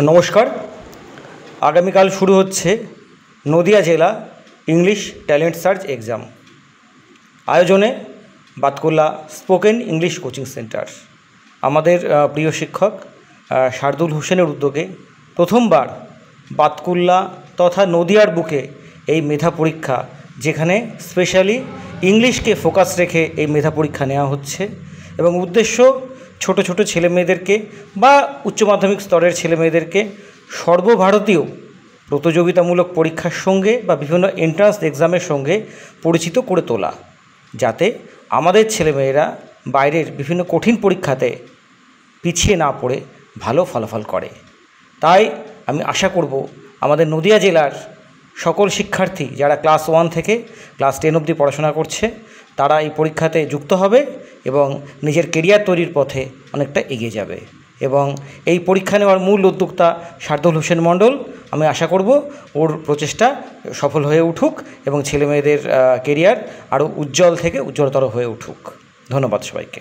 নমস্কার। আগামীকাল শুরু হচ্ছে নদিয়া জেলা ইংলিশ ট্যালেন্ট সার্চ এক্সাম। আয়োজনে Batkulla spoken English coaching centre. আমাদের প্রিয় শিক্ষক শার্দুল হোসেনের উদ্যোগে প্রথমবার বাতকুল্লা তথা নদিয়ার বুকে এই মেধা পরীক্ষা, যেখানে স্পেশালি ইংলিশকে ফোকাস রেখে এই মেধা পরীক্ষা নেওয়া হচ্ছে এবং উদ্দেশ্য ছোট ছোট ছেলেমেয়েদেরকে বা উচ্চ মাধ্যমিক স্তরের ছেলেমেয়েদেরকে সর্বভারতীয় প্রতিযোগিতামূলক পরীক্ষার সঙ্গে বা বিভিন্ন এন্ট্রান্স এক্সামের সঙ্গে পরিচিত করে তোলা, যাতে আমাদের ছেলেমেয়েরা বাইরের বিভিন্ন কঠিন পরীক্ষাতে পিছিয়ে না পড়ে ভালো ফলাফল করে। তাই আমি আশা করব আমাদের নদিয়া জেলার সকল শিক্ষার্থী যারা ক্লাস 1 থেকে ক্লাস 10 অবধি পড়াশোনা করছে, তারা এই পরীক্ষাতে যুক্ত হবে এবং নিজের কেরিয়ার তৈরির পথে অনেকটা এগিয়ে যাবে। এবং এই পরীক্ষা নেওয়ার মূল উদ্যোক্তা শার্দুল হোসেন মণ্ডল। আমি আশা করব ওর প্রচেষ্টা সফল হয়ে উঠুক এবং ছেলেমেয়েদের কেরিয়ার আরও উজ্জ্বল থেকে উজ্জ্বলতর হয়ে উঠুক। ধন্যবাদ সবাইকে।